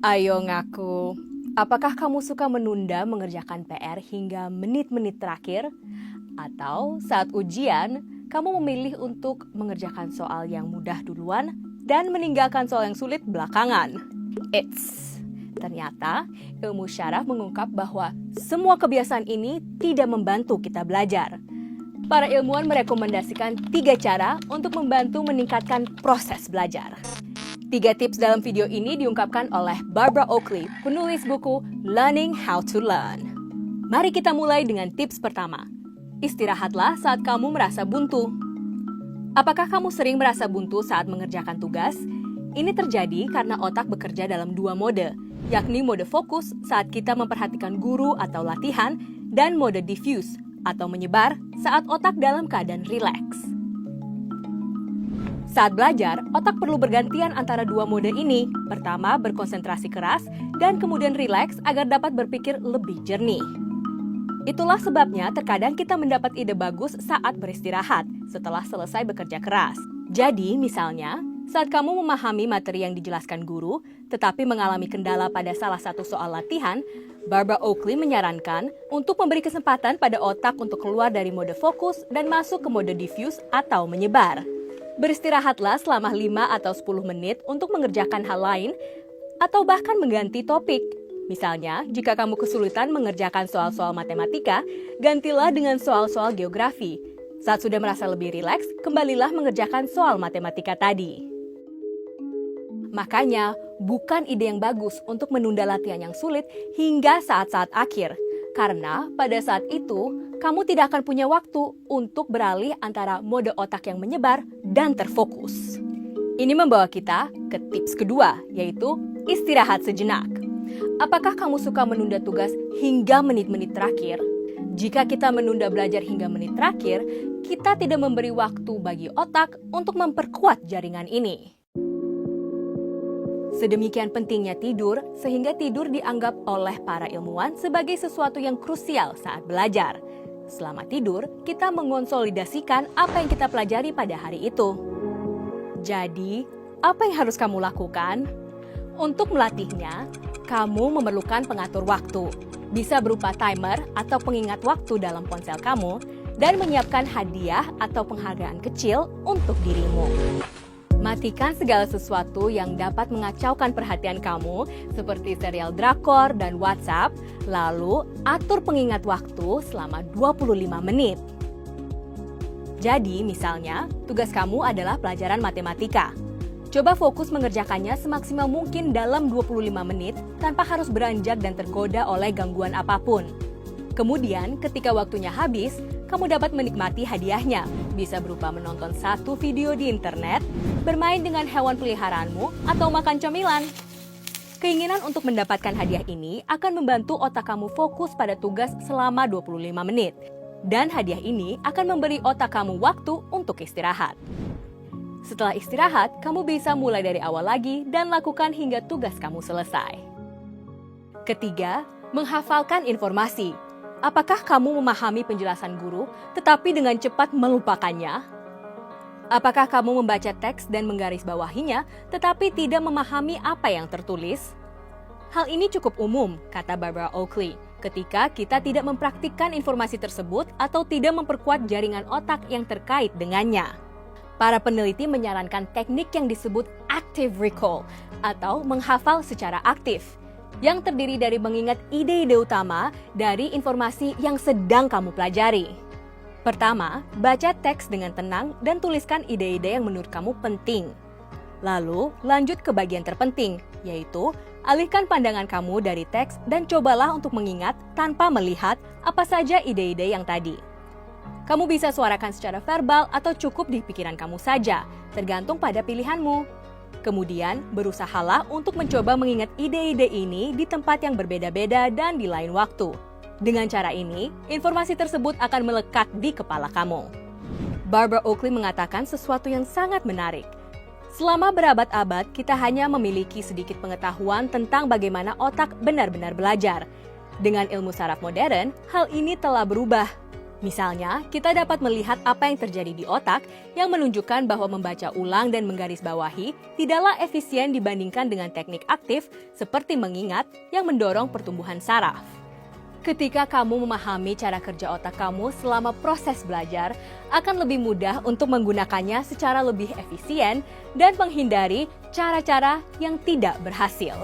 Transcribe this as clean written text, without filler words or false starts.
Ayo ngaku, apakah kamu suka menunda mengerjakan PR hingga menit-menit terakhir? Atau saat ujian, kamu memilih untuk mengerjakan soal yang mudah duluan dan meninggalkan soal yang sulit belakangan? Ternyata ilmu syaraf mengungkap bahwa semua kebiasaan ini tidak membantu kita belajar. Para ilmuwan merekomendasikan 3 cara untuk membantu meningkatkan proses belajar. 3 tips dalam video ini diungkapkan oleh Barbara Oakley, penulis buku Learning How to Learn. Mari kita mulai dengan tips pertama. Istirahatlah saat kamu merasa buntu. Apakah kamu sering merasa buntu saat mengerjakan tugas? Ini terjadi karena otak bekerja dalam 2 mode, yakni mode fokus saat kita memperhatikan guru atau latihan, dan mode diffuse atau menyebar saat otak dalam keadaan rileks. Saat belajar, otak perlu bergantian antara 2 mode ini. Pertama, berkonsentrasi keras, dan kemudian rileks agar dapat berpikir lebih jernih. Itulah sebabnya terkadang kita mendapat ide bagus saat beristirahat setelah selesai bekerja keras. Jadi, misalnya, saat kamu memahami materi yang dijelaskan guru, tetapi mengalami kendala pada salah satu soal latihan, Barbara Oakley menyarankan untuk memberi kesempatan pada otak untuk keluar dari mode fokus dan masuk ke mode diffuse atau menyebar. Beristirahatlah selama 5 atau 10 menit untuk mengerjakan hal lain atau bahkan mengganti topik. Misalnya, jika kamu kesulitan mengerjakan soal-soal matematika, gantilah dengan soal-soal geografi. Saat sudah merasa lebih rileks, kembalilah mengerjakan soal matematika tadi. Makanya, bukan ide yang bagus untuk menunda latihan yang sulit hingga saat-saat akhir. Karena pada saat itu, kamu tidak akan punya waktu untuk beralih antara mode otak yang menyebar dan terfokus. Ini membawa kita ke tips kedua, yaitu istirahat sejenak. Apakah kamu suka menunda tugas hingga menit-menit terakhir? Jika kita menunda belajar hingga menit terakhir, kita tidak memberi waktu bagi otak untuk memperkuat jaringan ini. Sedemikian pentingnya tidur, sehingga tidur dianggap oleh para ilmuwan sebagai sesuatu yang krusial saat belajar. Selama tidur, kita mengonsolidasikan apa yang kita pelajari pada hari itu. Jadi, apa yang harus kamu lakukan? Untuk melatihnya, kamu memerlukan pengatur waktu. Bisa berupa timer atau pengingat waktu dalam ponsel kamu, dan menyiapkan hadiah atau penghargaan kecil untuk dirimu. Matikan segala sesuatu yang dapat mengacaukan perhatian kamu, seperti serial drakor dan WhatsApp, lalu atur pengingat waktu selama 25 menit. Jadi, misalnya, tugas kamu adalah pelajaran matematika. Coba fokus mengerjakannya semaksimal mungkin dalam 25 menit tanpa harus beranjak dan tergoda oleh gangguan apapun. Kemudian, ketika waktunya habis, kamu dapat menikmati hadiahnya. Bisa berupa menonton 1 video di internet, bermain dengan hewan peliharaanmu, atau makan cemilan. Keinginan untuk mendapatkan hadiah ini akan membantu otak kamu fokus pada tugas selama 25 menit. Dan hadiah ini akan memberi otak kamu waktu untuk istirahat. Setelah istirahat, kamu bisa mulai dari awal lagi dan lakukan hingga tugas kamu selesai. Ketiga, menghafalkan informasi. Apakah kamu memahami penjelasan guru, tetapi dengan cepat melupakannya? Apakah kamu membaca teks dan menggarisbawahinya, tetapi tidak memahami apa yang tertulis? Hal ini cukup umum, kata Barbara Oakley, ketika kita tidak mempraktikkan informasi tersebut atau tidak memperkuat jaringan otak yang terkait dengannya. Para peneliti menyarankan teknik yang disebut active recall atau menghafal secara aktif, yang terdiri dari mengingat ide-ide utama dari informasi yang sedang kamu pelajari. Pertama, baca teks dengan tenang dan tuliskan ide-ide yang menurut kamu penting. Lalu, lanjut ke bagian terpenting, yaitu alihkan pandangan kamu dari teks dan cobalah untuk mengingat tanpa melihat apa saja ide-ide yang tadi. Kamu bisa suarakan secara verbal atau cukup di pikiran kamu saja, tergantung pada pilihanmu. Kemudian, berusahalah untuk mencoba mengingat ide-ide ini di tempat yang berbeda-beda dan di lain waktu. Dengan cara ini, informasi tersebut akan melekat di kepala kamu. Barbara Oakley mengatakan sesuatu yang sangat menarik. Selama berabad-abad, kita hanya memiliki sedikit pengetahuan tentang bagaimana otak benar-benar belajar. Dengan ilmu saraf modern, hal ini telah berubah. Misalnya, kita dapat melihat apa yang terjadi di otak yang menunjukkan bahwa membaca ulang dan menggarisbawahi tidaklah efisien dibandingkan dengan teknik aktif seperti mengingat yang mendorong pertumbuhan saraf. Ketika kamu memahami cara kerja otak kamu selama proses belajar, akan lebih mudah untuk menggunakannya secara lebih efisien dan menghindari cara-cara yang tidak berhasil.